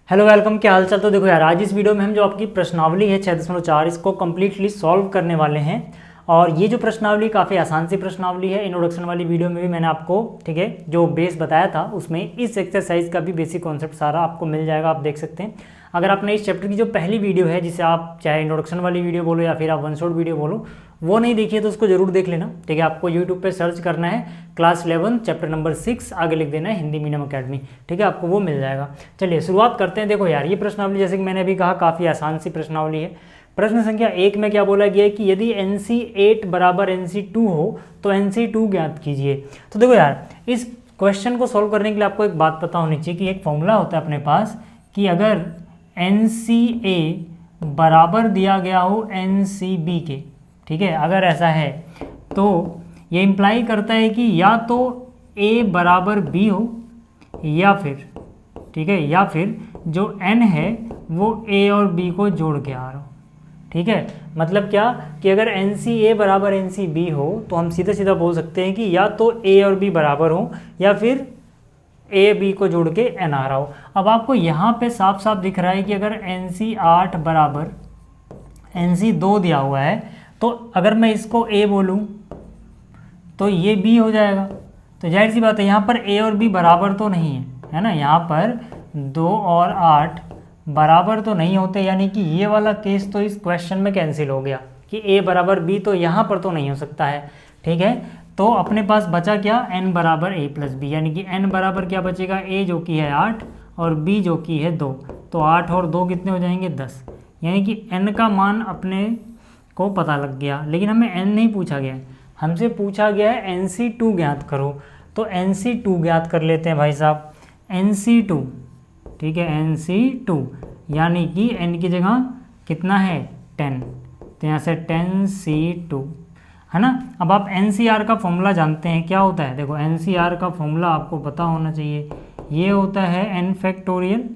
Hello welcome, क्या हाल चाल। तो देखो यार, आज इस वीडियो में हम जो आपकी प्रश्नावली है 6.4 इसको कम्प्लीटली सॉल्व करने वाले हैं। और ये जो प्रश्नावली काफ़ी आसान सी प्रश्नावली है। इंट्रोडक्शन वाली वीडियो में भी मैंने आपको ठीक है जो बेस बताया था, उसमें इस एक्सरसाइज का भी बेसिक कॉन्सेप्ट सारा आपको मिल जाएगा, आप देख सकते हैं। अगर आपने इस चैप्टर की जो पहली वीडियो है, जिसे आप चाहे इंट्रोडक्शन वाली वीडियो बोलो या फिर आप वन शॉट वीडियो बोलो, वो नहीं देखिए तो उसको जरूर देख लेना। ठीक है, आपको यूट्यूब पे सर्च करना है क्लास 11 चैप्टर नंबर 6, आगे लिख देना है हिंदी मीडियम अकेडमी। ठीक है, आपको वो मिल जाएगा। चलिए शुरुआत करते हैं। देखो यार, ये प्रश्नावली जैसे कि मैंने अभी कहा काफ़ी आसान सी प्रश्नावली है। प्रश्न संख्या 1 में क्या बोला गया है कि यदि NC8 बराबर NC2 हो तो NC2 ज्ञात कीजिए। तो देखो यार, इस क्वेश्चन को सॉल्व करने के लिए आपको एक बात पता होनी चाहिए कि एक फॉर्मूला होता है अपने पास कि अगर NCA बराबर दिया गया हो NCB के, ठीक है, अगर ऐसा है तो ये इम्प्लाई करता है कि या तो A बराबर B हो या फिर, ठीक है, या फिर जो N है वो A और B को जोड़ के आ रहा हो। ठीक है, मतलब क्या कि अगर NCA बराबर NCB हो तो हम सीधा सीधा बोल सकते हैं कि या तो A और B बराबर हो या फिर A B को जोड़ के N आ रहा हो। अब आपको यहाँ पे साफ साफ दिख रहा है कि अगर NC8 बराबर NC2 दिया हुआ है तो अगर मैं इसको A बोलूँ तो ये B हो जाएगा। तो जाहिर सी बात है यहाँ पर A और B बराबर तो नहीं है ना, यहाँ पर 2 और 8 बराबर तो नहीं होते, यानी कि ये वाला केस तो इस क्वेश्चन में कैंसिल हो गया कि A बराबर B तो यहाँ पर तो नहीं हो सकता है। ठीक है, तो अपने पास बचा क्या, N बराबर A प्लस B, यानी कि N बराबर क्या बचेगा, A जो कि है 8 और B जो कि है 2। तो 8 और 2 कितने हो जाएंगे, 10। यानी कि N का मान अपने को पता लग गया, लेकिन हमें N नहीं पूछा गया है, हमसे पूछा गया है NC2 ज्ञात करो। तो NC2 ज्ञात कर लेते हैं भाई साहब। NC2, ठीक है, NC2 यानी कि N की जगह कितना है 10, तो यहाँ से 10C2 है ना। अब आप NCR का फॉर्मूला जानते हैं, क्या होता है, देखो NCR का फॉर्मूला आपको पता होना चाहिए। ये होता है n factorial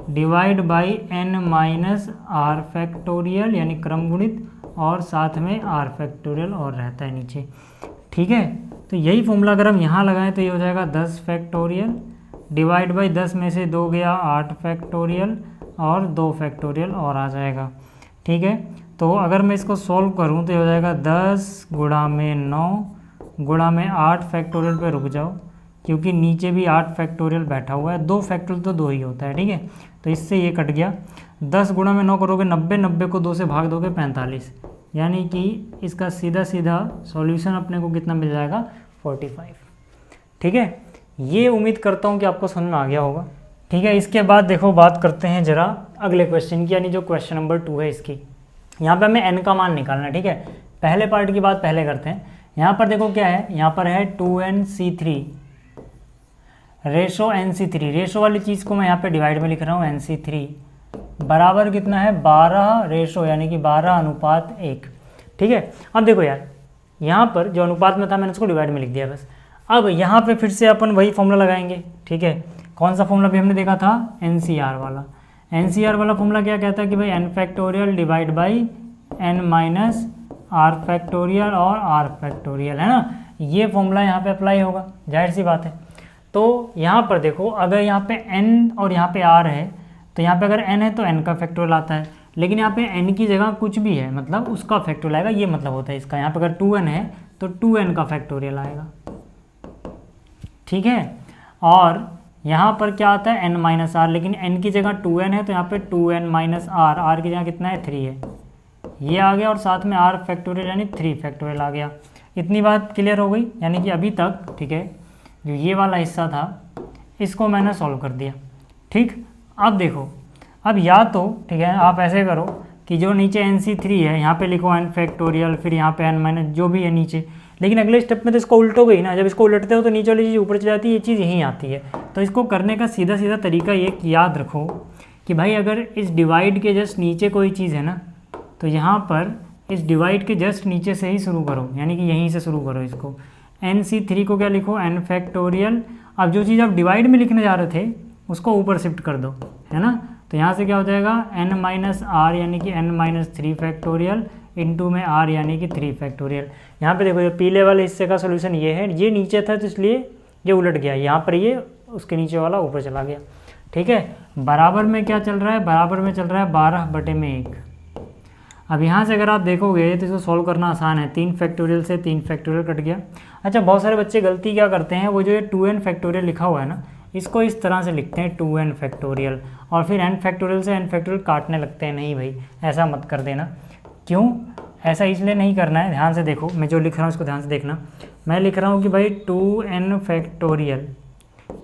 divide by n minus r factorial, यानी क्रम गुणित, और साथ में r फैक्टोरियल और रहता है नीचे। ठीक है, तो यही फॉर्मूला अगर हम यहाँ लगाएं तो ये हो जाएगा 10 फैक्टोरियल डिवाइड बाई 10 में से 2 गया 8 फैक्टोरियल और 2 फैक्टोरियल और आ जाएगा। ठीक है, तो अगर मैं इसको सॉल्व करूँ तो ये हो जाएगा 10 गुणा में 9 गुणा में 8 फैक्टोरियल पे रुक जाओ, क्योंकि नीचे भी 8 फैक्टोरियल बैठा हुआ है, 2 फैक्टोरियल तो 2 ही होता है। ठीक है, तो इससे ये कट गया। 10 गुणा में 9 करोगे 90, 90 को 2 से भाग दोगे 45, यानी कि इसका सीधा सीधा सॉल्यूशन अपने को कितना मिल जाएगा, 45। ठीक है, ये उम्मीद करता हूँ कि आपको समझ में आ गया होगा। ठीक है, इसके बाद देखो बात करते हैं जरा अगले क्वेश्चन की, यानी जो क्वेश्चन नंबर 2 है इसकी। यहाँ पे हमें n का मान निकालना है। ठीक है, पहले पार्ट की बात पहले करते हैं। यहाँ पर देखो क्या है, यहाँ पर है 2NC3 रेशो NC3। रेशो वाली चीज़ को मैं यहाँ पे डिवाइड में लिख रहा हूँ, NC3 बराबर कितना है 12 रेशो, यानी कि 12:1। ठीक है, अब देखो यार, यहाँ पर जो अनुपात में था मैंने उसको डिवाइड में लिख दिया बस। अब यहाँ पे फिर से अपन वही फॉर्मूला लगाएंगे। ठीक है, कौन सा फॉर्मूला भी हमने देखा था, NCR वाला। NCR वाला फॉर्मूला क्या कहता है कि भाई n factorial divide by n minus r factorial और r फैक्टोरियल, है ना। ये फॉर्मूला यहाँ पे अप्लाई होगा, जाहिर सी बात है। तो यहाँ पर देखो, अगर यहाँ पे n और यहाँ पे r है तो यहाँ पे अगर n है तो n का फैक्टोरियल आता है, लेकिन यहाँ पे n की जगह कुछ भी है मतलब उसका फैक्टोरियल आएगा, ये मतलब होता है इसका। यहाँ पे अगर 2n है तो 2n का फैक्टोरियल आएगा। ठीक है, और यहाँ पर क्या आता है n माइनस r, लेकिन n की जगह 2n है तो यहाँ पे 2n माइनस r, r की जगह कितना है 3 है, ये आ गया, और साथ में r फैक्टोरियल यानी 3 फैक्टोरियल आ गया। इतनी बात क्लियर हो गई, यानी कि अभी तक, ठीक है, जो ये वाला हिस्सा था इसको मैंने सॉल्व कर दिया। ठीक, अब देखो, अब या तो ठीक है आप ऐसे करो कि जो नीचे NC3 है यहाँ पे लिखो n फैक्टोरियल, फिर यहाँ पे n माइनस जो भी है नीचे, लेकिन अगले स्टेप में तो इसको उल्टोगे ही ना। जब इसको उलटते हो तो नीचे वाली चीज़ ऊपर चली जाती है, ये चीज़ यहीं आती है। तो इसको करने का सीधा सीधा तरीका ये कि याद रखो कि भाई अगर इस डिवाइड के जस्ट नीचे कोई चीज़ है ना, तो यहाँ पर इस डिवाइड के जस्ट नीचे से ही शुरू करो, यानी कि यहीं से शुरू करो इसको। NC3 को क्या लिखो, n फैक्टोरियल। अब जो चीज़ आप डिवाइड में लिखने जा रहे थे उसको ऊपर शिफ्ट कर दो, है ना। तो यहाँ से क्या हो जाएगा n माइनस r, यानी कि n माइनस 3 फैक्टोरियल इंटू में r यानी कि 3 फैक्टोरियल। यहाँ पे देखो ये पीले वाले हिस्से का सोल्यूशन ये है, ये नीचे था तो इसलिए ये उलट गया, यहाँ पर ये उसके नीचे वाला ऊपर चला गया। ठीक है। बराबर में क्या चल रहा है, बराबर में चल रहा है 12/1। अब यहाँ से अगर आप देखोगे तो इसको सॉल्व करना आसान है। 3 फैक्टोरियल से 3 फैक्टोरियल कट गया। अच्छा, बहुत सारे बच्चे गलती क्या करते हैं, वो जो ये 2n फैक्टोरियल लिखा हुआ है ना, इसको इस तरह से लिखते हैं 2n फैक्टोरियल, और फिर n फैक्टोरियल से n फैक्टोरियल काटने लगते हैं। नहीं भाई, ऐसा मत कर देना। क्यों ऐसा इसलिए नहीं करना है, ध्यान से देखो, मैं जो लिख रहा हूँ उसको ध्यान से देखना। मैं लिख रहा हूँ कि भाई 2n फैक्टोरियल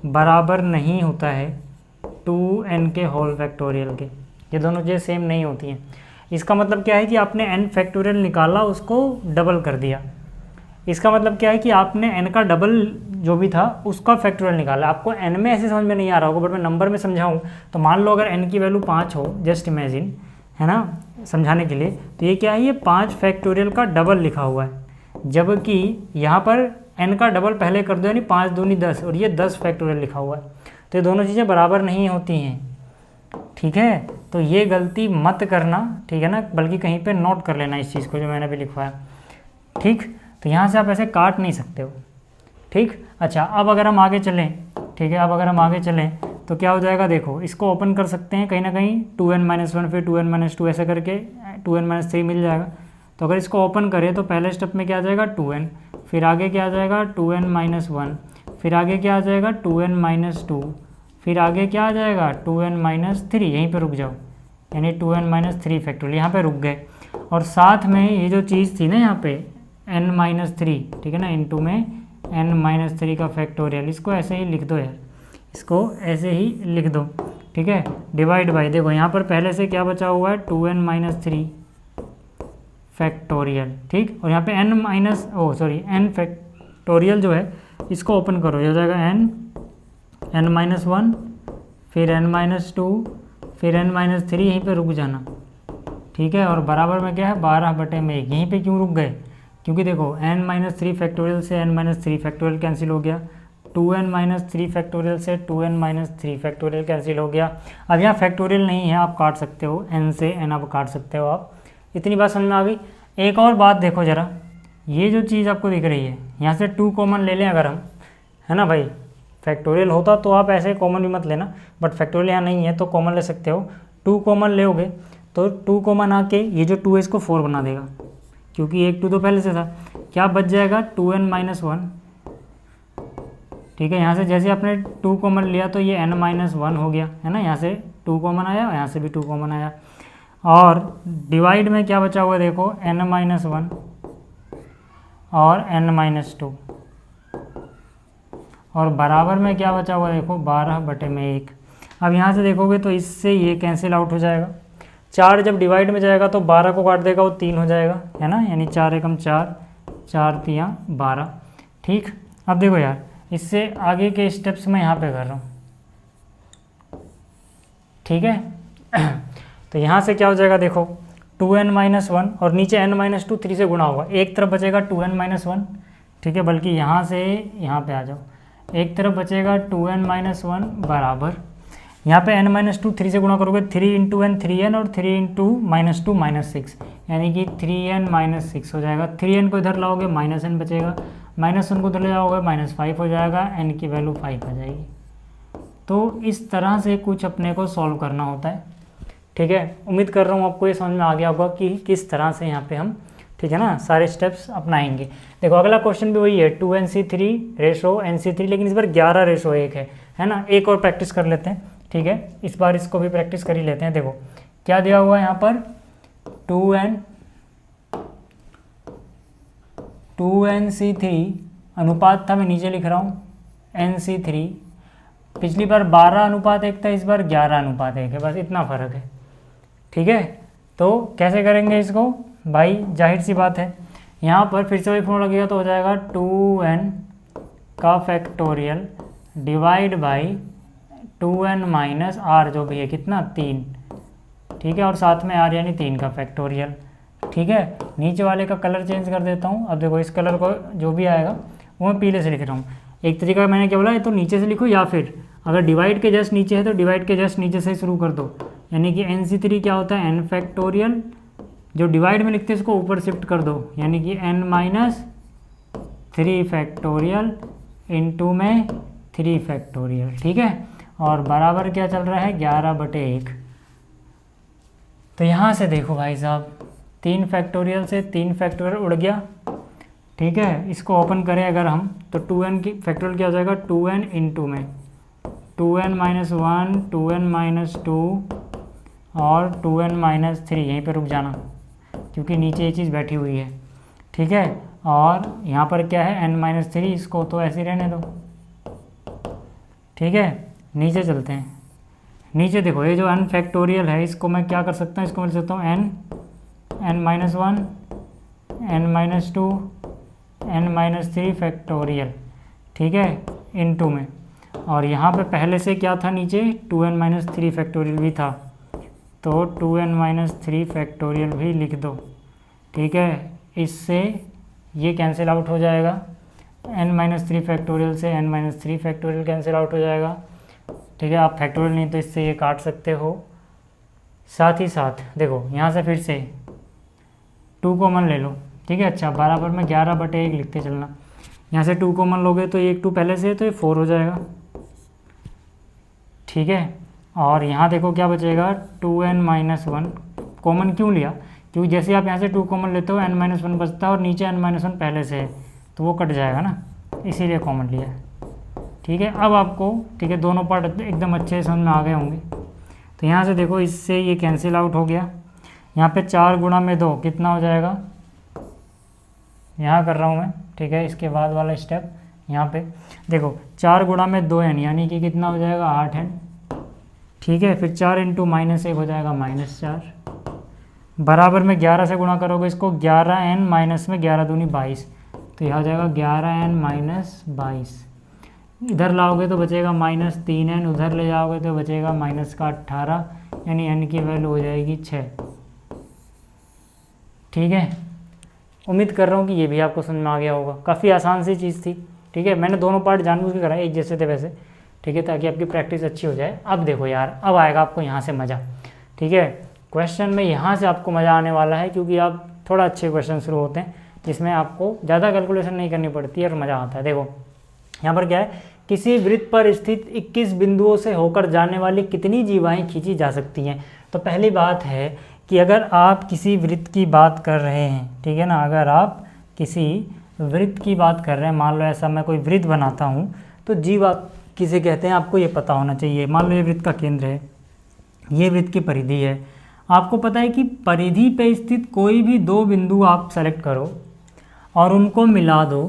बराबर नहीं होता है 2n के होल फैक्टोरियल के। ये दोनों चीज़ें सेम नहीं होती हैं। इसका मतलब क्या है कि आपने n फैक्टोरियल निकाला, उसको डबल कर दिया। इसका मतलब क्या है कि आपने n का डबल जो भी था उसका फैक्टोरियल निकाला। आपको n में ऐसे समझ में नहीं आ रहा होगा, बट मैं नंबर में समझाऊँ तो मान लो अगर n की वैल्यू 5 हो, जस्ट इमेजिन, है ना, समझाने के लिए, तो ये क्या है, ये 5 फैक्टोरियल का डबल लिखा हुआ है, जबकि यहाँ पर n का डबल पहले कर दो, यानी 5 दूनी 10, और ये 10 फैक्टोरियल लिखा हुआ है। तो ये दोनों चीज़ें बराबर नहीं होती हैं, ठीक है। तो ये गलती मत करना, ठीक है ना, बल्कि कहीं पे नोट कर लेना इस चीज़ को जो मैंने भी लिखवाया, ठीक। तो यहाँ से आप ऐसे काट नहीं सकते हो, ठीक। अच्छा, अब अगर हम आगे चलें, ठीक है, अब अगर हम आगे चलें तो क्या हो जाएगा, देखो इसको ओपन कर सकते हैं कहीं ना कहीं, 2n-1 फिर 2n-2 ऐसे करके 2n-3 मिल जाएगा। तो अगर इसको ओपन करें तो पहले स्टेप में क्या आ जाएगा 2n, फिर आगे क्या आ जाएगा 2n-1, फिर आगे क्या आ जाएगा 2n-2, फिर आगे क्या आ जाएगा 2n-3। यहीं पे रुक जाओ, यानी 2n-3 फैक्टोरियल, यहाँ पे रुक गए। और साथ में ये जो चीज़ थी ना यहाँ पे n-3, ठीक है ना, इनटू में n-3 का फैक्टोरियल, इसको ऐसे ही लिख दो यार, इसको ऐसे ही लिख दो, ठीक है। डिवाइड बाई, देखो यहाँ पर पहले से क्या बचा हुआ है 2n-3 फैक्टोरियल, ठीक। और यहाँ पे n फैक्टोरियल जो है इसको ओपन करो, ये हो जाएगा n-1, फिर n-2, फिर n-3, यहीं पे रुक जाना, ठीक है। और बराबर में क्या है 12/1। यहीं पे क्यों रुक गए, क्योंकि देखो n-3 फैक्टोरियल से n-3 फैक्टोरियल कैंसिल हो गया, 2n-3 फैक्टोरियल से 2n-3 फैक्टोरियल कैंसिल हो गया। अब यहाँ फैक्टोरियल नहीं है, आप काट सकते हो, n से n आप काट सकते हो आप। इतनी बात समझ में आ गई। एक और बात देखो ज़रा, ये जो चीज़ आपको दिख रही है, यहाँ से 2 कॉमन ले लें अगर हम, है ना भाई। फैक्टोरियल होता तो आप ऐसे कॉमन भी मत लेना, बट फैक्टोरियल यहाँ नहीं है तो कॉमन ले सकते हो। 2 कॉमन लोगे तो 2 कॉमन आके ये जो 2 है इसको 4 बना देगा, क्योंकि एक 2 तो पहले से था। क्या बच जाएगा 2n-1, ठीक है। यहाँ से जैसे आपने 2 कॉमन लिया तो ये n-1 हो गया, है ना, यहाँ से 2 कॉमन आया, यहाँ से भी 2 कॉमन आया। और डिवाइड में क्या बचा हुआ है, देखो n-1 और n-2, और बराबर में क्या बचा हुआ है, देखो 12/1। अब यहाँ से देखोगे तो इससे ये कैंसिल आउट हो जाएगा। 4 जब डिवाइड में जाएगा तो 12 को काट देगा, वो 3 हो जाएगा, है ना, यानी 4 एकम 4, 4×3 12, ठीक। अब देखो यार, इससे आगे के स्टेप्स मैं यहाँ पे कर रहा हूँ, ठीक है। तो यहाँ से क्या हो जाएगा, देखो 2n-1 और नीचे n-2 3 से गुणा होगा, एक तरफ बचेगा 2n-1, ठीक है, बल्कि यहाँ से यहाँ पे आ जाओ, एक तरफ बचेगा 2n-1 बराबर, यहाँ पे n-2 3 से गुणा करोगे 3 × n 3n और 3 × -2 -6, यानी कि 3n-6 हो जाएगा। 3n को इधर लाओगे -n बचेगा, -1 को इधर ले जाओगे -5 हो जाएगा, n की वैल्यू 5 आ जाएगी। तो इस तरह से कुछ अपने को सॉल्व करना होता है, ठीक है। उम्मीद कर रहा हूँ आपको ये समझ में आ गया होगा कि किस तरह से यहाँ पे हम, ठीक है ना, सारे स्टेप्स अपनाएंगे। देखो अगला क्वेश्चन भी वही है, 2nc3:nc3, लेकिन इस बार 11:1 है ना। एक और प्रैक्टिस कर लेते हैं, ठीक है, इस बार इसको भी प्रैक्टिस कर ही लेते हैं। देखो क्या दिया हुआ है यहाँ पर, 2nc3 अनुपात था, मैं नीचे लिख रहा हूँ nc3। पिछली बार 12:1 था, इस बार 11:1 है, बस इतना फ़र्क है, ठीक है। तो कैसे करेंगे इसको भाई, जाहिर सी बात है, यहाँ पर फिर से वही फॉर्मूला लगेगा, तो हो जाएगा 2n का factorial divide by 2n minus r, जो भी है कितना 3, ठीक है, और साथ में r यानी 3 का फैक्टोरियल, ठीक है। नीचे वाले का कलर चेंज कर देता हूँ। अब देखो इस कलर को जो भी आएगा वो मैं पीले से लिख रहा हूँ। एक तरीका मैंने क्या बोला, ये तो नीचे से लिखो, या फिर अगर डिवाइड के जस्ट नीचे है तो डिवाइड के जस्ट नीचे से शुरू कर दो, यानी कि nc3 क्या होता है n फैक्टोरियल, जो डिवाइड में लिखते हैं इसको ऊपर शिफ्ट कर दो, यानी कि n-3 फैक्टोरियल इनटू में 3 फैक्टोरियल, ठीक है। और बराबर क्या चल रहा है 11/1। तो यहाँ से देखो भाई साहब 3 फैक्टोरियल से 3 फैक्टोरियल उड़ गया, ठीक है। इसको ओपन करें अगर हम तो 2n की फैक्टोरियल क्या हो जाएगा 2n इंटू में 2n - 1 2n - 2 और 2n - 3, यहीं पे रुक जाना क्योंकि नीचे ये चीज़ बैठी हुई है, ठीक है। और यहाँ पर क्या है n - 3, इसको तो ऐसे ही रहने दो, ठीक है। नीचे चलते हैं, नीचे देखो ये जो n फैक्टोरियल है इसको मैं क्या कर सकता हूँ, इसको मिल सकता हूँ n - 1 n - 2 n - 3 फैक्टोरियल, ठीक है, इनटू में। और यहाँ पे पहले से क्या था नीचे 2n - 3 फैक्टोरियल भी था, तो 2n - 3 फैक्टोरियल भी लिख दो, ठीक है। इससे ये कैंसिल आउट हो जाएगा, n - 3 फैक्टोरियल से n - 3 फैक्टोरियल कैंसिल आउट हो जाएगा, ठीक है। आप फैक्टोरियल नहीं तो इससे ये काट सकते हो। साथ ही साथ देखो यहाँ से फिर से 2 कॉमन ले लो, ठीक है। अच्छा बराबर में 11/1 लिखते चलना, यहाँ से 2 कॉमन लोगे तो ये 2 पहले से है तो ये 4 हो जाएगा, ठीक है। और यहाँ देखो क्या बचेगा 2n - 1 कॉमन क्यों लिया, क्योंकि जैसे आप यहाँ से 2 कॉमन लेते हो n - 1 बचता है और नीचे n - 1 पहले से है तो वो कट जाएगा ना, इसीलिए कॉमन लिया, ठीक है। अब आपको ठीक है दोनों पार्ट एकदम अच्छे से समझ में आ गए होंगे। तो यहाँ से देखो इससे ये कैंसिल आउट हो गया, यहाँ पे 4 × 2 कितना हो जाएगा, यहाँ कर रहा हूँ मैं, ठीक है। इसके बाद वाला स्टेप यहाँ पे देखो 4 × 2n यानी कि कितना हो जाएगा 8n, ठीक है। फिर 4 × -1 हो जाएगा -4, बराबर में 11 से गुणा करोगे इसको 11n माइनस में 11 दूनी 22, तो यह हो जाएगा 11n - 22। इधर लाओगे तो बचेगा -3n, उधर ले जाओगे तो बचेगा -18, यानी n की वैल्यू हो जाएगी 6, ठीक है। उम्मीद कर रहा हूँ कि ये भी आपको समझ में आ गया होगा, काफ़ी आसान सी चीज़ थी, ठीक है। मैंने दोनों पार्ट जानबूझ के कराए एक जैसे थे वैसे, ठीक है, ताकि आपकी प्रैक्टिस अच्छी हो जाए। अब देखो यार अब आएगा आपको यहाँ से मज़ा, ठीक है। क्वेश्चन में यहाँ से आपको मज़ा आने वाला है क्योंकि आप थोड़ा अच्छे क्वेश्चन शुरू होते हैं जिसमें आपको ज़्यादा कैलकुलेशन नहीं करनी पड़ती है और मज़ा आता है। देखो यहाँ पर क्या है, किसी वृत्त पर स्थित 21 बिंदुओं से होकर जाने वाली कितनी जीवाएँ खींची जा सकती हैं। तो पहली बात है कि अगर आप किसी वृत्त की बात कर रहे हैं, ठीक है ना, अगर आप किसी वृत्त की बात कर रहे हैं, मान लो ऐसा मैं कोई वृत्त बनाता हूँ तो जीवा किसे कहते हैं आपको ये पता होना चाहिए। मान लो ये वृत्त का केंद्र है, ये वृत्त की परिधि है, आपको पता है कि परिधि पे स्थित कोई भी 2 बिंदु आप सेलेक्ट करो और उनको मिला दो,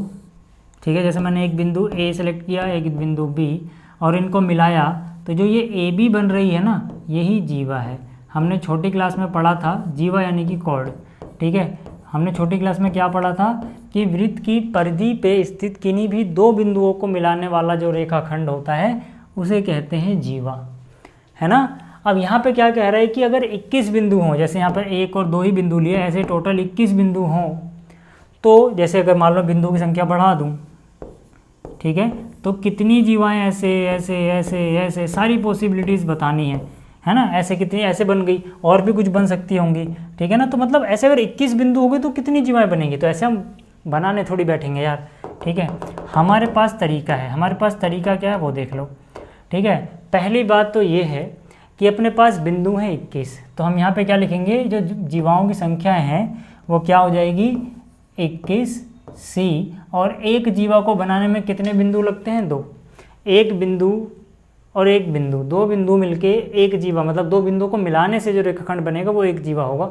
ठीक है। जैसे मैंने एक बिंदु ए सेलेक्ट किया, एक बिंदु बी, और इनको मिलाया तो जो ये ए बी बन रही है ना, यही जीवा है। हमने छोटी क्लास में पढ़ा था जीवा यानी कि कॉर्ड, ठीक है। हमने छोटी क्लास में क्या पढ़ा था कि वृत्त की परिधि पे स्थित किन्हीं भी 2 बिंदुओं को मिलाने वाला जो रेखाखंड होता है उसे कहते हैं जीवा, है ना। अब यहाँ पे क्या कह रहा है कि अगर 21 बिंदु हों, जैसे यहाँ पर 1 और 2 ही बिंदु लिए, ऐसे टोटल 21 बिंदु हों, तो जैसे अगर मान लो बिंदु की संख्या बढ़ा दूँ, ठीक है, तो कितनी जीवाएँ ऐसे ऐसे ऐसे ऐसे सारी पॉसिबिलिटीज़ बतानी है ना। ऐसे कितनी ऐसे बन गई, और भी कुछ बन सकती होंगी, ठीक है ना। तो मतलब ऐसे अगर 21 बिंदु हो गए तो कितनी जीवाएँ बनेंगी, तो ऐसे हम बनाने थोड़ी बैठेंगे यार, ठीक है। हमारे पास तरीका है, हमारे पास तरीका क्या है वो देख लो, ठीक है। पहली बात तो ये है कि अपने पास बिंदु हैं 21, तो हम यहाँ पे क्या लिखेंगे, जो जीवाओं की संख्या है वो क्या हो जाएगी 21C, और एक जीवा को बनाने में कितने बिंदु लगते हैं 2, एक बिंदु और एक बिंदु, 2 बिंदु मिलके एक जीवा, मतलब 2 बिंदु को मिलाने से जो रेखाखंड बनेगा वो एक जीवा होगा।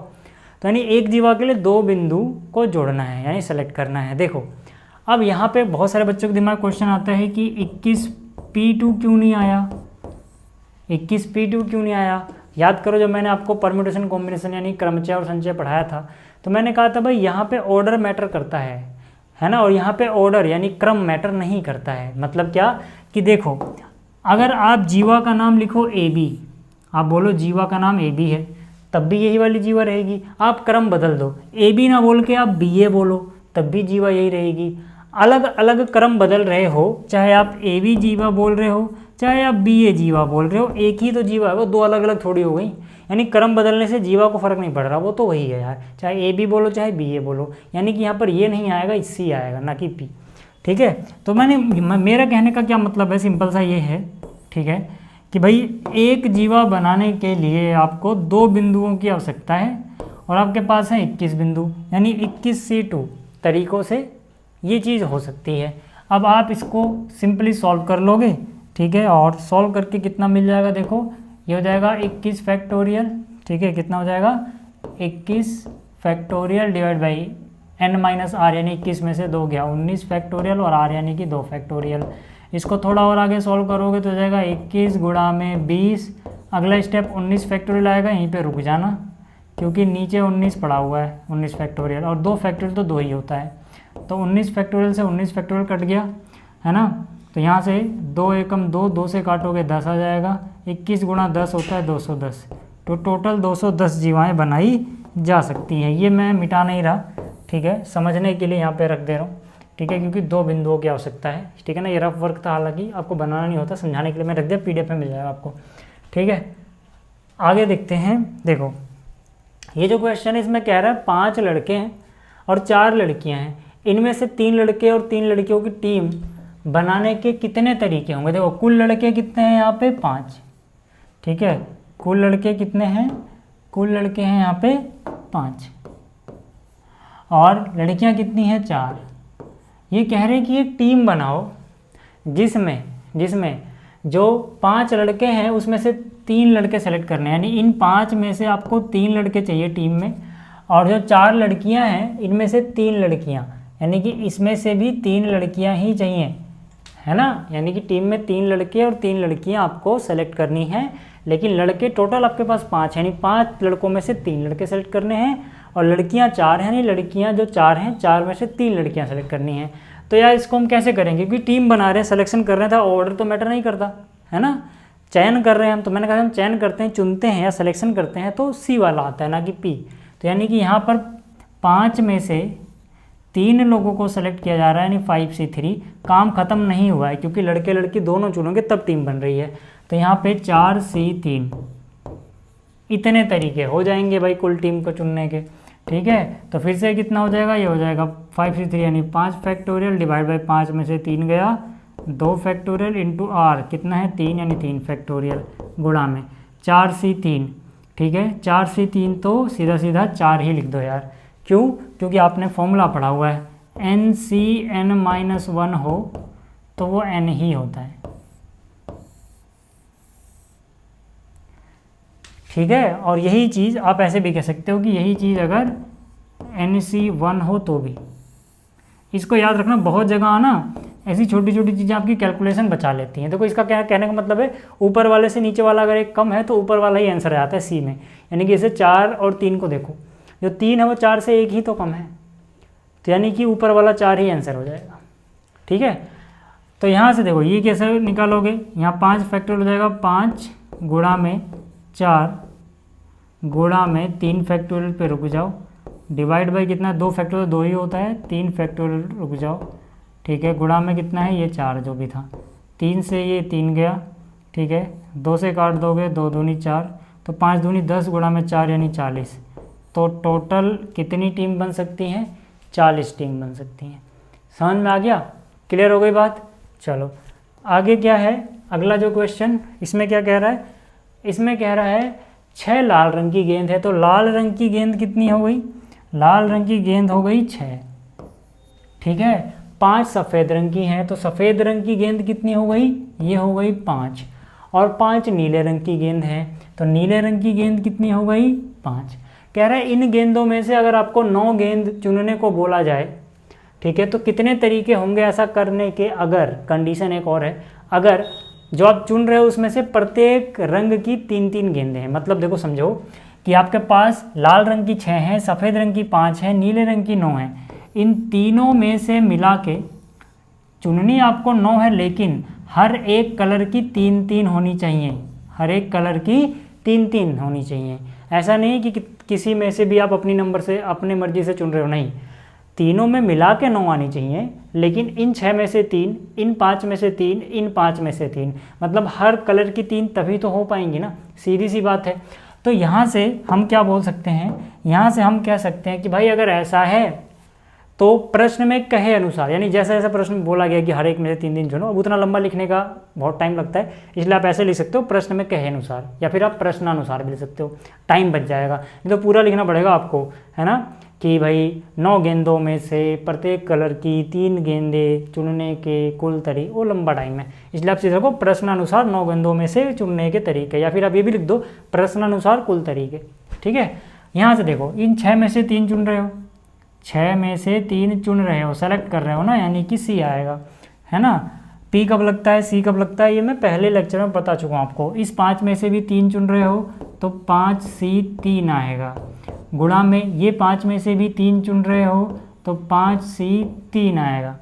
तो यानी एक जीवा के लिए 2 बिंदु को जोड़ना है, यानी सेलेक्ट करना है। देखो अब यहाँ पे बहुत सारे बच्चों के दिमाग क्वेश्चन आता है कि 21P2 क्यों नहीं आया, 21P2 क्यों नहीं आया। याद करो जब मैंने आपको परम्यूटेशन कॉम्बिनेशन यानी क्रमचय और संचय पढ़ाया था तो मैंने कहा था भाई यहाँ पे ऑर्डर मैटर करता है ना, और यहाँ पे ऑर्डर यानी क्रम मैटर नहीं करता है। मतलब क्या कि देखो अगर आप जीवा का नाम लिखो AB, आप बोलो जीवा का नाम AB है, तब भी यही वाली जीवा रहेगी। आप क्रम बदल दो, AB ना बोल के आप BA बोलो, तब भी जीवा यही रहेगी। अलग अलग क्रम बदल रहे हो, चाहे आप AB जीवा बोल रहे हो चाहे आप BA जीवा बोल रहे हो, एक ही तो जीवा है, वो 2 अलग अलग थोड़ी हो गई। यानी क्रम बदलने से जीवा को फर्क नहीं पड़ रहा, वो तो वही है यार, चाहे AB बोलो चाहे BA बोलो। यानी कि यहाँ पर ये नहीं आएगा, C आएगा ना कि P, ठीक है। तो मेरा कहने का क्या मतलब है, सिंपल सा ये है, ठीक है, कि भाई एक जीवा बनाने के लिए आपको 2 बिंदुओं की आवश्यकता है और आपके पास है 21 बिंदु, यानी 21C2 तरीक़ों से ये चीज़ हो सकती है। अब आप इसको सिंपली सॉल्व कर लोगे, ठीक है, और सॉल्व करके कितना मिल जाएगा, देखो ये हो जाएगा 21 फैक्टोरियल, ठीक है, कितना हो जाएगा 21 फैक्टोरियल डिवाइड बाई n-r, यानी 21 में से 2 गया 19 फैक्टोरियल और r यानी कि 2 फैक्टोरियल। इसको थोड़ा और आगे सॉल्व करोगे तो हो जाएगा 21 गुणा में 20, अगला स्टेप 19 फैक्टोरियल आएगा, यहीं पे रुक जाना क्योंकि नीचे 19 पड़ा हुआ है, 19 फैक्टोरियल, और 2 फैक्टोरियल तो 2 ही होता है, तो 19 फैक्टोरियल से 19 फैक्टोरियल कट गया है ना, तो यहाँ से 2 एकम 2, 2 से काटोगे 10 आ जाएगा, 21 गुणा 10 होता है 210, तो टोटल 210 जीवाएँ बनाई जा सकती हैं। ये मैं मिटा नहीं रहा, ठीक है, समझने के लिए यहाँ पे रख दे रहा हूँ, ठीक है, क्योंकि 2 बिंदुओं की आवश्यकता है, ठीक है ना। ये रफ वर्क था, हालांकि आपको बनाना नहीं होता, समझाने के लिए मैं रख दिया, PDF में मिल जाएगा आपको, ठीक है। आगे देखते हैं, देखो ये जो क्वेश्चन है इसमें कह रहा है 5 लड़के हैं और 4 लड़कियां हैं, इनमें से 3 लड़के और 3 लड़कियों की टीम बनाने के कितने तरीके होंगे। देखो कुल लड़के कितने हैं यहाँ पे 5, ठीक है, कुल लड़के कितने हैं, कुल लड़के हैं यहाँ पे 5 और लड़कियाँ कितनी हैं 4। ये कह रहे हैं कि एक टीम बनाओ जिसमें जो 5 लड़के हैं उसमें से 3 लड़के सेलेक्ट करने हैं, यानी इन 5 में से आपको 3 लड़के चाहिए टीम में, और जो 4 लड़कियां हैं इनमें से 3 लड़कियां, यानी कि इसमें से भी 3 लड़कियां ही चाहिए, है ना, यानी कि टीम में 3 लड़के और 3 लड़कियां आपको सेलेक्ट करनी है। लेकिन लड़के टोटल आपके पास 5 हैं, यानी 5 लड़कों में से 3 लड़के सेलेक्ट करने हैं, और लड़कियां 4 हैं, यानी लड़कियां जो 4 हैं 4 में से 3 लड़कियां सेलेक्ट करनी हैं। तो यार इसको हम कैसे करेंगे, क्योंकि टीम बना रहे हैं, सिलेक्शन कर रहे हैं, तो ऑर्डर तो मैटर नहीं करता, है ना, चयन कर रहे हैं हम, तो मैंने कहा हम चयन करते हैं, चुनते हैं या सिलेक्शन करते हैं तो C वाला आता है ना कि P। तो यानी कि यहाँ पर 5 में से 3 लोगों को सेलेक्ट किया जा रहा है, यानी 5C3। काम खत्म नहीं हुआ है क्योंकि लड़के लड़की दोनों चुनोगे तब टीम बन रही है, तो यहाँ पे 4C3 इतने तरीके हो जाएंगे भाई कुल टीम को चुनने के, ठीक है। तो फिर से कितना हो जाएगा, ये हो जाएगा 5C3 यानी 5 फैक्टोरियल डिवाइड बाई 5 में से 3 गया 2 फैक्टोरियल इंटू R कितना है 3, यानी 3 फैक्टोरियल गुणा में 4C3, ठीक है, 4C3 तो सीधा सीधा 4 ही लिख दो यार, क्यों, क्योंकि आपने फॉर्मूला पढ़ा हुआ है NCn-1 हो तो वो n ही होता है, ठीक है। और यही चीज़ आप ऐसे भी कह सकते हो कि यही चीज़ अगर NC1 हो तो भी, इसको याद रखना, बहुत जगह ना ऐसी छोटी छोटी चीज़ें आपकी कैलकुलेशन बचा लेती हैं। देखो इसका क्या कहने का मतलब है, ऊपर वाले से नीचे वाला अगर एक कम है तो ऊपर वाला ही आंसर आता है C में, यानी कि इसे 4 और 3 को देखो, जो 3 है वो 4 से 1 ही तो कम है, तो यानी कि ऊपर वाला 4 ही आंसर हो जाएगा, ठीक है। तो यहाँ से देखो ये कैसे निकालोगे, यहाँ 5 फैक्टोरियल हो जाएगा, 5 गुणा में 4 गुणा में 3 फैक्टोरियल पे रुक जाओ, डिवाइड बाई कितना 2 फैक्टोरियल 2 ही होता है, 3 फैक्टोरियल रुक जाओ, ठीक है, गुणा में कितना है ये 4 जो भी था, 3 से ये 3 गया, ठीक है, 2 से काट दोगे 2 दूनी 4, तो 5 दूनी 10 गुणा में 4 यानी 40, तो टोटल कितनी टीम बन सकती हैं 40 टीम बन सकती हैं। समझ में आ गया, क्लियर हो गई बात। चलो आगे क्या है, अगला जो क्वेश्चन इसमें क्या कह रहा है, इसमें कह रहा है 6 लाल रंग की गेंद है, तो लाल रंग की गेंद कितनी हो गई, लाल रंग की गेंद हो गई 6, ठीक है। 5 सफ़ेद रंग की हैं, तो सफ़ेद रंग की गेंद कितनी हो गई, ये हो गई 5, और 5 नीले रंग की गेंद है, तो नीले रंग की गेंद कितनी हो गई 5। कह रहा है इन गेंदों में से अगर आपको 9 गेंद चुनने को बोला जाए, ठीक है, तो कितने तरीके होंगे ऐसा करने के। अगर कंडीशन एक और है, अगर जो आप चुन रहे हो उसमें से प्रत्येक रंग की 3-3 गेंदें हैं, मतलब देखो समझो कि आपके पास लाल रंग की 6 हैं, सफ़ेद रंग की 5 हैं, नीले रंग की 9 हैं, इन तीनों में से मिला के चुननी आपको 9 है, लेकिन हर एक कलर की 3-3 होनी चाहिए, हर एक कलर की 3-3 होनी चाहिए। ऐसा नहीं कि किसी में से भी आप अपनी नंबर से अपनी मर्जी से चुन रहे हो, नहीं, तीनों में मिला के 9 आनी चाहिए, लेकिन इन 6 में से 3, इन 5 में से 3, इन 5 में से 3, मतलब हर कलर की 3 तभी तो हो पाएंगी ना, सीधी सी बात है। तो यहाँ से हम क्या बोल सकते हैं, यहाँ से हम कह सकते हैं कि भाई अगर ऐसा है तो प्रश्न में कहे अनुसार, यानी जैसा जैसा प्रश्न बोला गया कि हर एक में से 3 दिन चुनो, अब उतना लंबा लिखने का बहुत टाइम लगता है, इसलिए आप ऐसे लिख सकते हो प्रश्न में कहे अनुसार, या फिर आप प्रश्नानुसार भी लिख सकते हो, टाइम बच जाएगा। नहीं तो पूरा लिखना पड़ेगा आपको, है ना, कि भाई 9 गेंदों में से प्रत्येक कलर की 3 गेंदें चुनने के कुल तरीके, वो लंबा टाइम है, इसलिए आप सीधे रखो प्रश्नानुसार 9 गेंदों में से चुनने के तरीके, या फिर आप ये भी लिख दो प्रश्नानुसार कुल तरीके। ठीक है, यहाँ से देखो इन 6 में से 3 चुन रहे हो, 6 में से 3 चुन रहे हो, सेलेक्ट कर रहे हो ना, यानी कि सी आएगा, है ना। पी कब लगता है, सी कब लगता है, ये मैं पहले लेक्चर में बता चुका हूँ आपको। इस 5 में से भी 3 चुन रहे हो तो 5C3 आएगा, गुणा में ये 5 में से भी 3 चुन रहे हो तो 5C3 आएगा।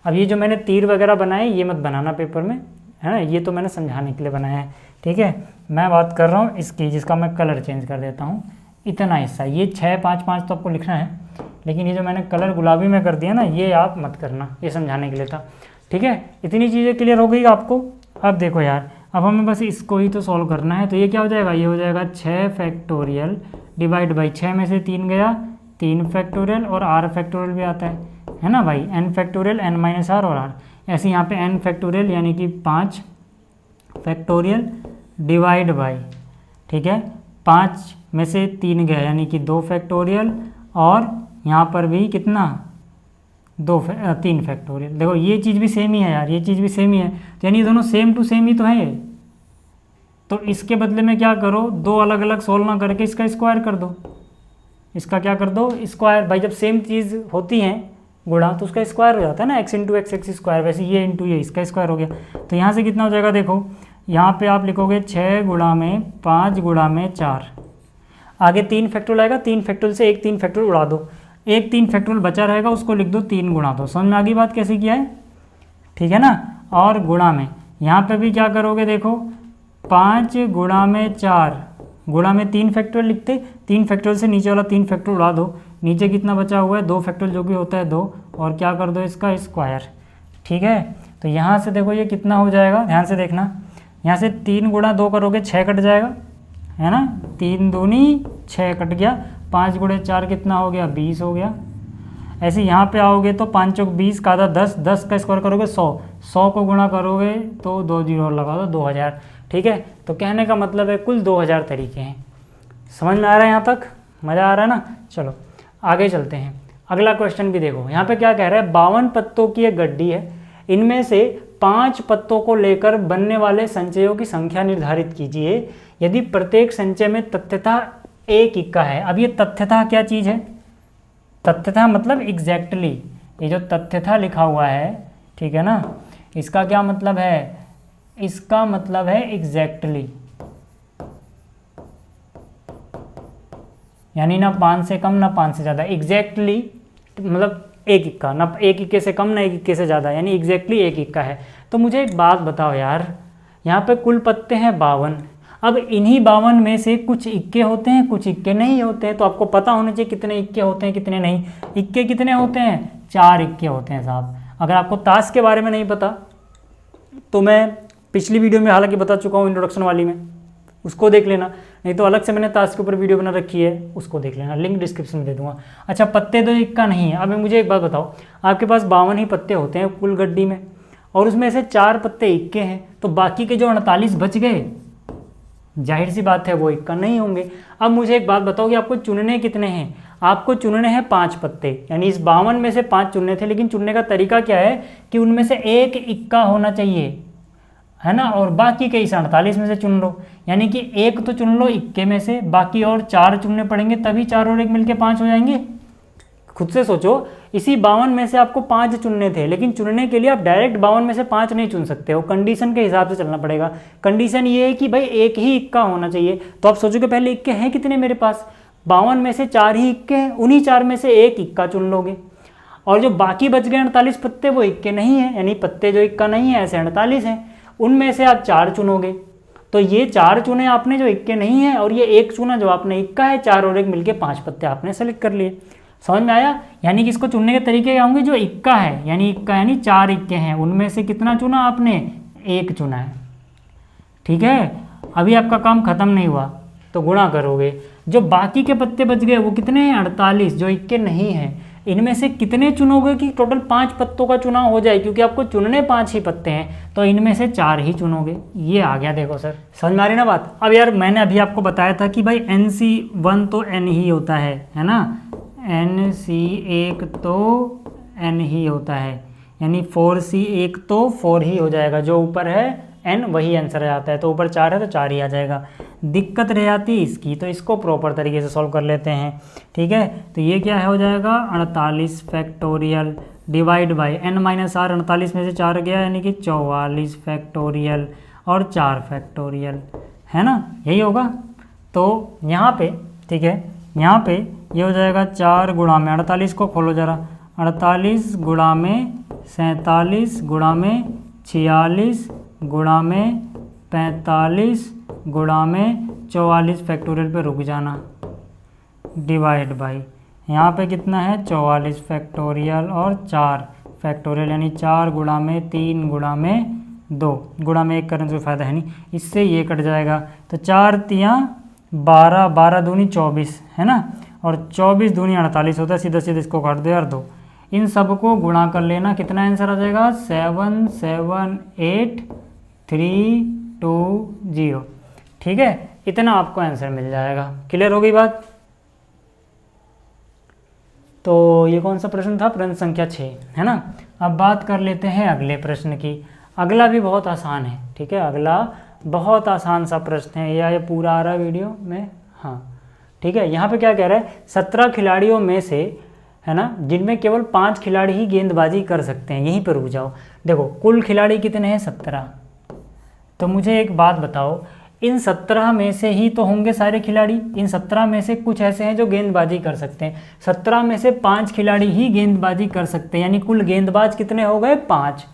अब ये जो मैंने तीर वगैरह बनाए ये मत बनाना पेपर में, है ना, ये तो मैंने समझाने के लिए बनाया है। ठीक है, मैं बात कर रहा हूँ इसकी, जिसका मैं कलर चेंज कर देता हूँ। इतना हिस्सा, ये 6 5 5 तो आपको लिखना है, लेकिन ये जो मैंने कलर गुलाबी में कर दिया ना, ये आप मत करना, ये समझाने के लिए था। ठीक है, इतनी चीज़ें क्लियर हो गई आपको। अब देखो यार, अब हमें बस इसको ही तो सॉल्व करना है, तो ये क्या हो जाएगा, ये हो जाएगा 6 फैक्टोरियल डिवाइड बाई 6 में से 3 गया 3 फैक्टोरियल, और r फैक्टोरियल भी आता है ना भाई, n factorial n minus r और r, ऐसे यहाँ पे n फैक्टोरियल यानी कि 5 फैक्टोरियल डिवाइड बाई, ठीक है, 5 में से 3 गया यानी कि 2 फैक्टोरियल, और यहाँ पर भी कितना 3 फैक्टोरियल। देखो ये चीज़ भी सेम ही है यार, ये चीज़ भी सेम ही है, तो यानी दोनों सेम टू सेम ही तो है। तो इसके बदले में क्या करो, 2 अलग अलग सोल्व ना करके इसका स्क्वायर कर दो, इसका क्या कर दो स्क्वायर। भाई जब सेम चीज़ होती है गुणा तो उसका स्क्वायर हो जाता है ना, x इंटू एक्स स्क्वायर, वैसे ये इंटू ये इसका स्क्वायर हो गया। तो यहाँ से कितना हो जाएगा, देखो यहाँ पे आप लिखोगे 6 गुणा में 5 गुणा में 4, आगे 3 फैक्टोरियल आएगा, 3 फैक्टोरियल से एक 3 फैक्टोरियल उड़ा दो, एक 3 फैक्टोरियल बचा रहेगा, उसको लिख दो 3 गुणा 2। समझ में आ गई बात कैसे किया है, ठीक है ना। और गुणा में यहाँ पे भी क्या करोगे, देखो 5 गुणा में 4 गुणा में 3 फैक्टोरियल लिखते, 3 फैक्टोरियल से नीचे वाला 3 फैक्टोरियल उड़ा दो, नीचे कितना बचा हुआ है 2 फैक्टोरियल जो कि होता है 2, और क्या कर दो इसका स्क्वायर। ठीक है, तो यहाँ से देखो ये कितना हो जाएगा, ध्यान से देखना, यहाँ से 3 गुणा 2 करोगे 6 कट जाएगा, है ना, 3 दूनी 6 कट गया, 5 गुणे 4 कितना हो गया 20 हो गया। ऐसे यहाँ पे आओगे तो 5 चौक 20 का आधा 10, 10 का स्क्वायर करोगे 100, 100 को गुणा करोगे तो 2 जीरो लगा दो 2000। ठीक है, तो कहने का मतलब है कुल 2000 तरीके हैं। समझ में आ रहा है यहाँ तक, मज़ा आ रहा है ना। चलो आगे चलते हैं, अगला क्वेश्चन भी देखो। यहाँ पे क्या कह रहा है, 52 पत्तों की एक गड्डी है, इनमें से 5 पत्तों को लेकर बनने वाले संचयों की संख्या निर्धारित कीजिए यदि प्रत्येक संचय में तथ्यतः एक इक्का है। अब ये तथ्यतः क्या चीज़ है, तथ्यतः मतलब एग्जैक्टली, ये जो तथ्यतः लिखा हुआ है, ठीक है ना, इसका क्या मतलब है, इसका मतलब है एग्जैक्टली, यानी ना 5 से कम ना 5 से ज़्यादा, एग्जैक्टली मतलब एक इक्का, ना एक इक्के से कम ना एक इक्के से ज़्यादा, यानी एग्जैक्टली एक इक्का है। तो मुझे एक बात बताओ यार, यहाँ पे कुल पत्ते हैं 52, अब इन्हीं 52 में से कुछ इक्के होते हैं कुछ इक्के नहीं होते हैं, तो आपको पता होना चाहिए कितने इक्के होते हैं कितने नहीं। इक्के कितने होते हैं, 4 इक्के होते हैं साहब। अगर आपको ताश के बारे में नहीं पता तो मैं पिछली वीडियो में हालांकि बता चुका हूँ इंट्रोडक्शन वाली में, उसको देख लेना, नहीं तो अलग से मैंने ताश के ऊपर वीडियो बना रखी है, उसको देख लेना, लिंक डिस्क्रिप्शन में दे दूंगा। अच्छा, पत्ते तो इक्का नहीं है। अब मुझे एक बात बताओ, आपके पास 52 ही पत्ते होते हैं कुल गड्डी में, और उसमें से 4 पत्ते इक्के हैं, तो बाकी के जो 48 बच गए, जाहिर सी बात है वो इक्का नहीं होंगे। अब मुझे एक बात बताओ कि आपको चुनने कितने हैं, आपको चुनने हैं 5 पत्ते, यानी इस 52 में से 5 चुनने थे, लेकिन चुनने का तरीका क्या है कि उनमें से एक इक्का होना चाहिए, है ना, और बाकी के इस 48 में से चुन लो, यानी कि एक तो चुन लो इक्के में से, बाकी और 4 चुनने पड़ेंगे, तभी 4 और 1 मिलके 5 हो जाएंगे। खुद से सोचो, इसी 52 में से आपको 5 चुनने थे, लेकिन चुनने के लिए आप डायरेक्ट 52 में से 5 नहीं चुन सकते हो, कंडीशन के हिसाब से चलना पड़ेगा। कंडीशन ये है कि भाई एक ही इक्का होना चाहिए। तो आप सोचोगे पहले इक्के हैं कितने मेरे पास, 52 में से 4 ही इक्के हैं, उन्हीं 4 में से एक इक्का चुन लोगे, और जो बाकी बच गए 48 पत्ते वो इक्के नहीं है, यानी पत्ते जो इक्का नहीं है ऐसे 48 हैं, उनमें से आप 4 चुनोगे। तो ये 4 चुने आपने जो इक्के नहीं है, और ये एक चुना जो आपने इक्का है, 4 और 1 मिलके 5 पत्ते आपने सेलेक्ट कर लिए। समझ में आया, यानी कि इसको चुनने के तरीके क्या होंगे, जो इक्का है, यानी इक्का यानी 4 इक्के हैं, उनमें से कितना चुना आपने, एक चुना है। ठीक है, अभी आपका काम खत्म नहीं हुआ, तो गुणा करोगे, जो बाकी के पत्ते बच गए वो कितने हैं, 48, जो इक्के नहीं हैं, इनमें से कितने चुनोगे कि टोटल 5 पत्तों का चुनाव हो जाए, क्योंकि आपको चुनने 5 ही पत्ते हैं, तो इनमें से 4 ही चुनोगे। ये आ गया, देखो सर समझ में आ रही ना बात। अब यार मैंने अभी आपको बताया था कि भाई NC1 तो N ही होता है ना, NC1 तो N ही होता है, यानी 4C1 तो 4 ही हो जाएगा, जो ऊपर है N वही आंसर आ जाता है, तो ऊपर 4 है तो 4 ही आ जाएगा। दिक्कत रह जाती है इसकी, तो इसको प्रॉपर तरीके से सॉल्व कर लेते हैं, ठीक है। तो ये क्या हो जाएगा 48 फैक्टोरियल डिवाइड बाई n-r, 48 में से 4 गया यानी कि 44 फैक्टोरियल और 4 फैक्टोरियल, है ना, यही होगा। तो यहाँ पे ठीक है, यहाँ पे ये हो जाएगा 4 गुणा में 48 को खोलो ज़रा, 48 गुणा में 47 गुणा में 46 गुणा में 45 गुणा में 44 फैक्टोरियल पे रुक जाना, डिवाइड बाई यहाँ पे कितना है 44 फैक्टोरियल और 4 फैक्टोरियल, यानी 4 गुणा में 3 गुणा में 2 गुणा में 1 करने से फ़ायदा है नहीं, इससे ये कट जाएगा। तो 4 तियाँ 12, 12 दूनी 24 है ना, और 24 दूनी 48 होता है, सीधा सीधा इसको काट दो यार 2, इन सबको गुणा कर लेना, कितना आंसर आ जाएगा 778320, ठीक है, इतना आपको आंसर मिल जाएगा। क्लियर हो गई बात। तो ये कौन सा प्रश्न था, प्रश्न संख्या 6 है ना। अब बात कर लेते हैं अगले प्रश्न की। अगला भी बहुत आसान है, ठीक है, अगला बहुत आसान सा प्रश्न है, या ये पूरा आ रहा है वीडियो में, हाँ ठीक है। यहाँ पे क्या कह रहा है 17 खिलाड़ियों में से, है ना, जिनमें केवल 5 खिलाड़ी ही गेंदबाजी कर सकते हैं, यहीं पर रुक जाओ। देखो कुल खिलाड़ी कितने हैं 17, तो मुझे एक बात बताओ, इन 17 में से ही तो होंगे सारे खिलाड़ी, इन 17 में से कुछ ऐसे हैं जो गेंदबाजी कर सकते हैं, 17 में से 5 खिलाड़ी ही गेंदबाजी कर सकते हैं, यानी कुल गेंदबाज कितने हो गए 5।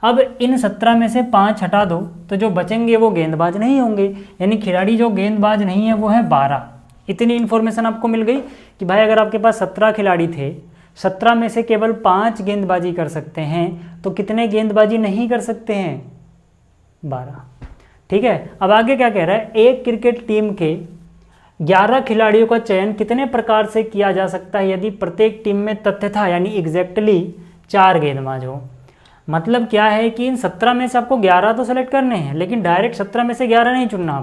अब इन 17 में से 5 हटा दो तो जो बचेंगे वो गेंदबाज नहीं होंगे, यानी खिलाड़ी जो गेंदबाज नहीं है वो है 12। इतनी इन्फॉर्मेशन आपको मिल गई कि भाई अगर आपके पास 17 खिलाड़ी थे, 17 में से केवल 5 गेंदबाजी कर सकते हैं, तो कितने गेंदबाजी नहीं कर सकते हैं 12, ठीक है। अब आगे क्या कह रहा है, एक क्रिकेट टीम के 11 खिलाड़ियों का चयन कितने प्रकार से किया जा सकता है यदि प्रत्येक टीम में तथ्यतः यानी एग्जैक्टली 4 गेंदबाज हो। मतलब क्या है कि इन 17 में से आपको 11 तो सेलेक्ट करने हैं, लेकिन डायरेक्ट 17 में से 11 नहीं चुनना,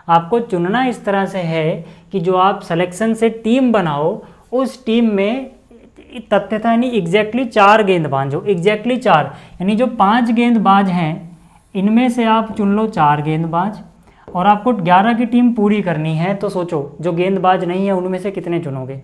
आपको चुनना इस तरह से है कि जो आप सिलेक्शन से टीम बनाओ उस टीम में तथ्यतः यानी एग्जैक्टली 4 गेंदबाज हो, एग्जैक्टली 4, यानी जो 5 गेंदबाज हैं इनमें से आप चुन लो 4 गेंदबाज, और आपको 11 की टीम पूरी करनी है। तो सोचो जो गेंदबाज नहीं है उनमें से कितने चुनोगे,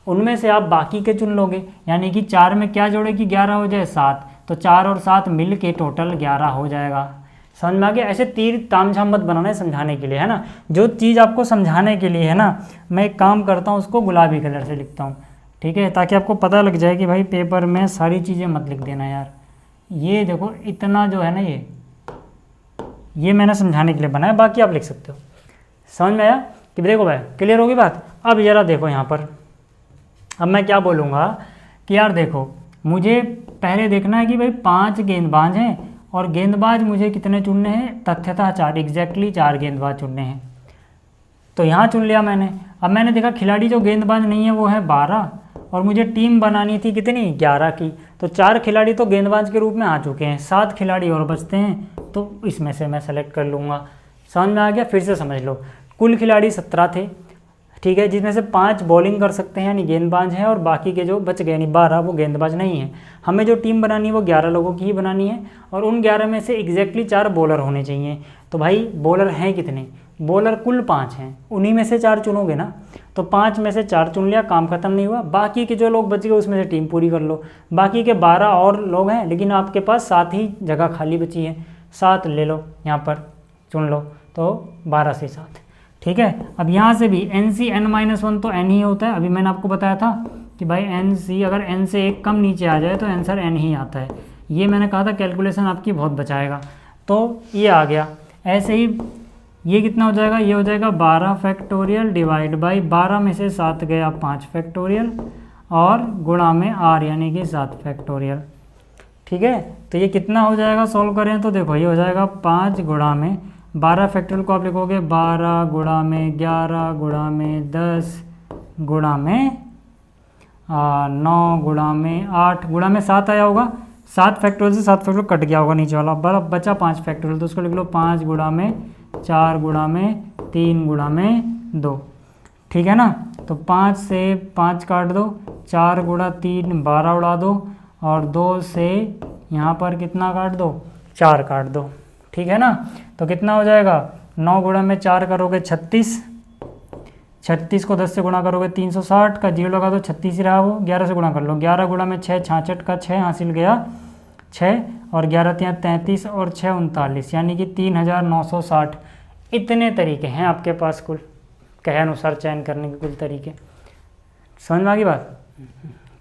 उनमें से आप बाकी के चुन लोगे, यानी कि 4 में क्या जोड़े कि 11 हो जाए 7, तो 4 और 7 मिल के टोटल 11 हो जाएगा। समझ में आ गया। ऐसे तीर तामझाम मत बनाना है समझाने के लिए, है ना, जो चीज़ आपको समझाने के लिए है ना, मैं एक काम करता हूँ उसको गुलाबी कलर से लिखता हूँ, ठीक है, ताकि आपको पता लग जाए कि भाई पेपर में सारी चीज़ें मत लिख देना यार। ये देखो इतना जो है ना, ये मैंने समझाने के लिए बनाया, बाकी आप लिख सकते हो। समझ में आया कि देखो भाई क्लियर होगी बात। अब जरा देखो यहाँ पर, अब मैं क्या बोलूँगा कि यार देखो मुझे पहले देखना है कि भाई 5 गेंदबाज हैं और गेंदबाज मुझे कितने चुनने हैं, तथ्यतः 4, एग्जैक्टली 4 गेंदबाज चुनने हैं। तो यहाँ चुन लिया मैंने। अब मैंने देखा खिलाड़ी जो गेंदबाज नहीं है वो है 12, और मुझे टीम बनानी थी कितनी 11 की, तो 4 खिलाड़ी तो गेंदबाज के रूप में आ चुके हैं, 7 खिलाड़ी और बचते हैं, तो इसमें से मैं सेलेक्ट कर लूँगा। समझ में आ गया। फिर से समझ लो, कुल खिलाड़ी 17 थे, ठीक है, जिसमें से 5 बॉलिंग कर सकते हैं यानी गेंदबाज हैं, और बाकी के जो बच गए यानी 12 वो गेंदबाज नहीं है। हमें जो टीम बनानी है वो 11 लोगों की ही बनानी है, और उन 11 में से एग्जैक्टली 4 बॉलर होने चाहिए। तो भाई बॉलर हैं कितने, बॉलर कुल 5 हैं, उन्हीं में से 4 चुनोगे ना, तो 5 में से 4 चुन लिया, काम खत्म नहीं हुआ। बाकी के जो लोग बच गए उसमें से टीम पूरी कर लो। बाकी के 12 और लोग हैं, लेकिन आपके पास 7 ही जगह खाली बची है, 7 ले लो यहाँ पर चुन लो, तो 12 से 7, ठीक है। अब यहाँ से भी NC n-1 तो n ही होता है। अभी मैंने आपको बताया था कि भाई NC अगर n से 1 कम नीचे आ जाए तो आंसर n ही आता है। ये मैंने कहा था कैलकुलेशन आपकी बहुत बचाएगा, तो ये आ गया। ऐसे ही ये कितना हो जाएगा, ये हो जाएगा 12 फैक्टोरियल डिवाइड बाई 12 में से 7 गया 5 फैक्टोरियल, और गुणा में r यानी कि 7 फैक्टोरियल, ठीक है। तो ये कितना हो जाएगा सॉल्व करें तो देखो ये हो जाएगा 5 गुणा में 12 फैक्टोरियल को आप लिखोगे 12 गुणा में 11 गुणा में 10 गुणा में 9 गुणा में 8 गुणा में 7 आया होगा, 7 फैक्टोरियल से 7 फैक्टोरियल कट गया होगा नीचे वाला, बचा 5 फैक्टोरियल, तो उसको लिख लो 5 गुणा में 4 गुणा में 3 गुणा में 2, ठीक है ना। तो 5 से 5 काट दो, 4 गुणा 3 12 उड़ा दो, और 2 से यहाँ पर कितना काट दो, 4 काट दो, ठीक है ना। तो कितना हो जाएगा, 9 गुणा में 4 करोगे 36, 36 को 10 से गुणा करोगे 360 का 0 लगा दो, 36 ही रहा वो, 11 से गुणा कर लो, 11 गुणा में 6 66 का 6 हासिल गया 6, और 11 3 33 और 6 39, यानी कि 3960। इतने तरीके हैं आपके पास कुल, कहे अनुसार चयन करने के कुल तरीके। समझ में आ गई बात।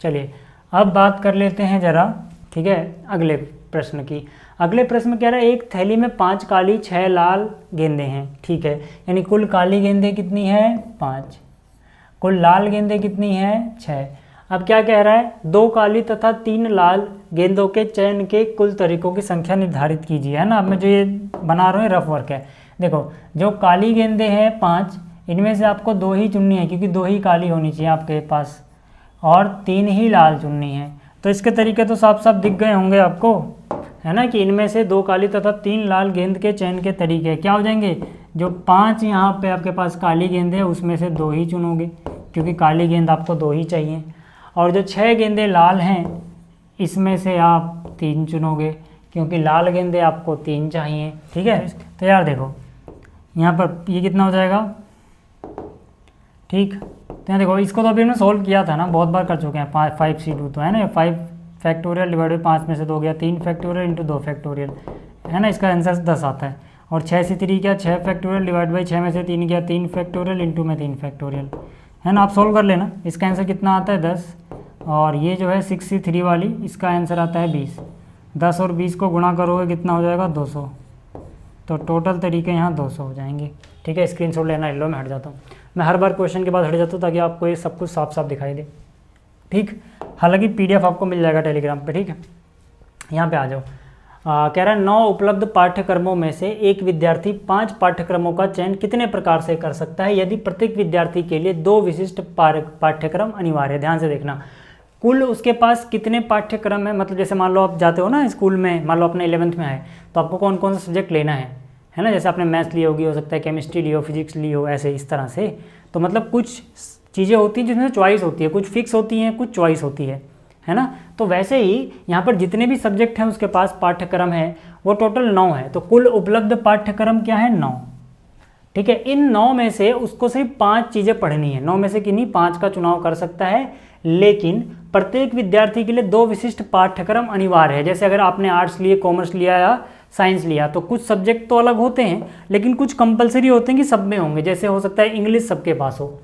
चलिए अब बात कर लेते हैं ज़रा, ठीक है, अगले प्रश्न की। अगले प्रश्न में कह रहा है एक थैली में 5 काली 6 लाल गेंदें हैं, ठीक है, यानी कुल काली गेंदें कितनी है 5, कुल लाल गेंदें कितनी है 6। अब क्या कह रहा है, 2 काली तथा 3 लाल गेंदों के चयन के कुल तरीकों की संख्या निर्धारित कीजिए, है ना। अब मैं जो ये बना रहा हूँ रफ वर्क है। देखो जो काली गेंदें हैं 5, इनमें से आपको 2 ही चुननी है, क्योंकि 2 ही काली होनी चाहिए आपके पास, और 3 ही लाल चुननी है। तो इसके तरीके तो साफ साफ दिख गए होंगे आपको, है ना, कि इनमें से 2 काली तथा 3 लाल गेंद के चयन के तरीके क्या हो जाएंगे। जो 5 यहाँ पे आपके पास काली गेंद है उसमें से 2 ही चुनोगे, क्योंकि काली गेंद आपको 2 ही चाहिए, और जो 6 गेंदें लाल हैं इसमें से आप 3 चुनोगे, क्योंकि लाल गेंदें आपको 3 चाहिए, ठीक है। तो यार देखो यहाँ पर ये कितना हो जाएगा, ठीक। तो यहाँ देखो इसको तो अभी हमने सोल्व किया था ना, बहुत बार कर चुके हैं, 5C2 तो है ना, 5 फैक्टोरियल डिवाइड बाई 5 में से 2 गया, 3 फैक्टोरियल इंटू 2 फैक्टोरियल, है ना, इसका आंसर 10 आता है। और 6 से 3 क्या, 6 फैक्टोरियल डिवाइड बाई 6 में से 3 गया, 3 फैक्टोरियल इंटू में 3 फैक्टोरियल, है ना। आप सोल्व कर लेना, इसका आंसर कितना आता है 10, और ये जो है 6 से 3 वाली, इसका आंसर आता है 20। 10 और 20 को गुणा करोगे कितना हो जाएगा 200, तो टोटल तरीके यहाँ 200 हो जाएंगे, ठीक है। स्क्रीनशॉट लेना, लो मैं हट जाता हूँ, मैं हर बार क्वेश्चन के बाद हट जाता हूँ ताकि आपको ये सब कुछ साफ साफ दिखाई दे, ठीक। हालांकि PDF आपको मिल जाएगा टेलीग्राम पे, ठीक है। यहाँ पे आ जाओ। कह रहा है 9 उपलब्ध पाठ्यक्रमों में से एक विद्यार्थी 5 पाठ्यक्रमों का चयन कितने प्रकार से कर सकता है यदि प्रत्येक विद्यार्थी के लिए 2 विशिष्ट पाठ्यक्रम अनिवार्य है। ध्यान से देखना, कुल उसके पास कितने पाठ्यक्रम है, मतलब जैसे मान लो आप जाते हो ना स्कूल में, मान लो अपने 11th में आए तो आपको कौन कौन सा सब्जेक्ट लेना है ना, जैसे आपने मैथ्स ली होगी, हो सकता है केमिस्ट्री ली हो, फिजिक्स ली हो, ऐसे इस तरह से। तो मतलब कुछ चीज़ें होती हैं जिसमें चॉइस होती है, कुछ फिक्स होती हैं, कुछ चॉइस होती है ना। तो वैसे ही यहाँ पर जितने भी सब्जेक्ट हैं उसके पास पाठ्यक्रम है वो टोटल 9 है, तो कुल उपलब्ध पाठ्यक्रम क्या है 9, ठीक है। इन 9 में से उसको सिर्फ 5 चीज़ें पढ़नी है, 9 में से किन्हीं 5 का चुनाव कर सकता है, लेकिन प्रत्येक विद्यार्थी के लिए 2 विशिष्ट पाठ्यक्रम अनिवार्य है। जैसे अगर आपने आर्ट्स लिए, कॉमर्स लिया या साइंस लिया तो कुछ सब्जेक्ट तो अलग होते हैं, लेकिन कुछ कंपलसरी होते हैं कि सब में होंगे। जैसे हो सकता है इंग्लिश सबके पास हो,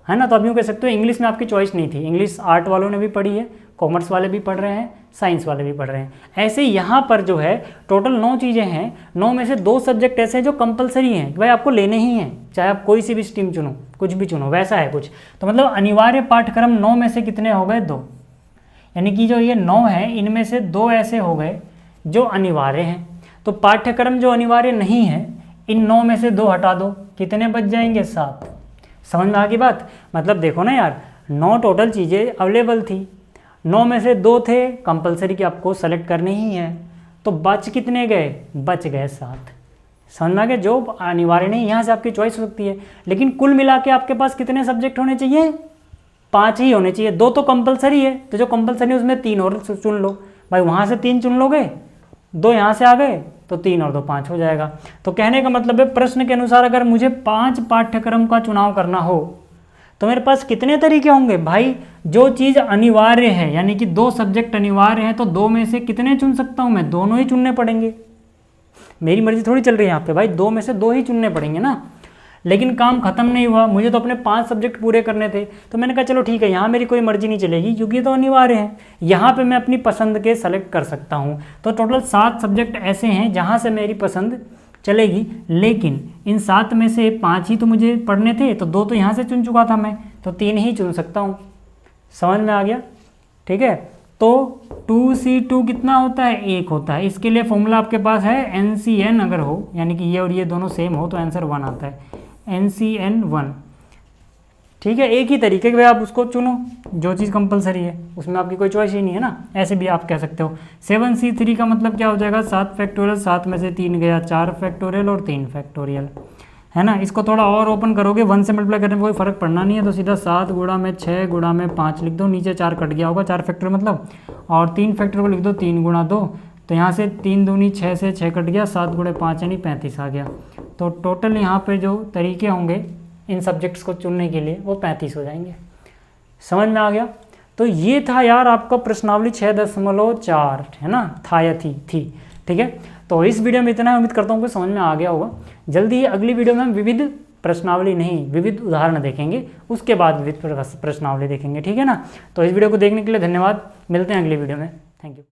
है ना, तो आप यूँ कह सकते हो इंग्लिश में आपकी चॉइस नहीं थी, इंग्लिश आर्ट वालों ने भी पढ़ी है, कॉमर्स वाले भी पढ़ रहे हैं, साइंस वाले भी पढ़ रहे हैं। ऐसे यहाँ पर जो है टोटल 9 चीज़ें हैं, 9 में से 2 सब्जेक्ट ऐसे हैं जो कंपलसरी हैं, भाई आपको लेने ही हैं, चाहे आप कोई सी भी स्ट्रीम चुनो, कुछ भी चुनो, वैसा है कुछ। तो मतलब अनिवार्य पाठ्यक्रम 9 में से कितने हो गए 2, यानी कि जो ये 9 है इनमें से 2 ऐसे हो गए जो अनिवार्य हैं। तो पाठ्यक्रम जो अनिवार्य नहीं है इन 9 में से 2 हटा दो, कितने बच जाएंगे 7। समझ में आ गई बात। मतलब देखो ना यार, 9 टोटल चीज़ें अवेलेबल थी, 9 में से 2 थे कंपलसरी कि आपको सेलेक्ट करने ही है, तो बच कितने गए, बच गए 7। समझ में आ गया, जो अनिवार्य नहीं यहाँ से आपकी चॉइस हो सकती है, लेकिन कुल मिला के आपके पास कितने सब्जेक्ट होने चाहिए, 5 ही होने चाहिए। 2 तो कंपलसरी है, तो जो कंपलसरी है उसमें 3 और चुन लो, भाई वहाँ से 3 चुन लोगे, 2 यहाँ से आ गए तो 3 और 2 5 हो जाएगा। तो कहने का मतलब है प्रश्न के अनुसार अगर मुझे 5 पाठ्यक्रम का चुनाव करना हो तो मेरे पास कितने तरीके होंगे, भाई जो चीज़ अनिवार्य है यानी कि 2 सब्जेक्ट अनिवार्य हैं तो 2 में से कितने चुन सकता हूँ मैं, दोनों ही चुनने पड़ेंगे, मेरी मर्जी थोड़ी चल रही है यहाँ पे, भाई 2 में से 2 ही चुनने पड़ेंगे ना। लेकिन काम खत्म नहीं हुआ, मुझे तो अपने 5 सब्जेक्ट पूरे करने थे, तो मैंने कहा चलो ठीक है, यहाँ मेरी कोई मर्जी नहीं चलेगी क्योंकि ये तो अनिवार्य है, यहाँ पे मैं अपनी पसंद के सेलेक्ट कर सकता हूँ। तो टोटल 7 सब्जेक्ट ऐसे हैं जहाँ से मेरी पसंद चलेगी, लेकिन इन 7 में से 5 ही तो मुझे पढ़ने थे, तो 2 तो यहाँ से चुन चुका था मैं, तो 3 ही चुन सकता हूँ। समझ में आ गया, ठीक है। तो 2C2 कितना होता है, 1 होता है। इसके लिए फॉर्मूला आपके पास है NCN अगर हो, यानी कि ये और ये दोनों सेम हो तो आंसर 1 आता है, NCN 1, ठीक है, एक ही तरीके के भाई आप उसको चुनो जो चीज़ कंपलसरी है, उसमें आपकी कोई चॉइस ही नहीं है ना, ऐसे भी आप कह सकते हो। 7C3 का मतलब क्या हो जाएगा, 7 फैक्टोरियल, 7 में से 3 गया, 4 फैक्टोरियल और 3 फैक्टोरियल, है ना। इसको थोड़ा और ओपन करोगे, 1 से मल्टीप्लाई करने में कोई फर्क पड़ना नहीं है, तो सीधा 7 गुणा में 6 गुणा में 5 लिख दो, नीचे 4 कट गया होगा, 4 फैक्टर मतलब, और 3 फैक्टर को लिख दो 3 गुणा 2, तो यहाँ से 3 दूनी 6 से 6 कट गया, 7 गुणे 5 यानी 35 आ गया। तो टोटल यहाँ पे जो तरीके होंगे इन सब्जेक्ट्स को चुनने के लिए वो 35 हो जाएंगे। समझ में आ गया। तो ये था यार आपका प्रश्नावली 6.4, है ना, था या थी, ठीक है। तो इस वीडियो में इतना, उम्मीद करता हूँ कि समझ में आ गया होगा। जल्दी ही अगली वीडियो में हम विविध प्रश्नावली नहीं, विविध उदाहरण देखेंगे, उसके बाद विविध प्रश्नावली देखेंगे, ठीक है ना। तो इस वीडियो को देखने के लिए धन्यवाद, मिलते हैं अगली वीडियो में, थैंक यू।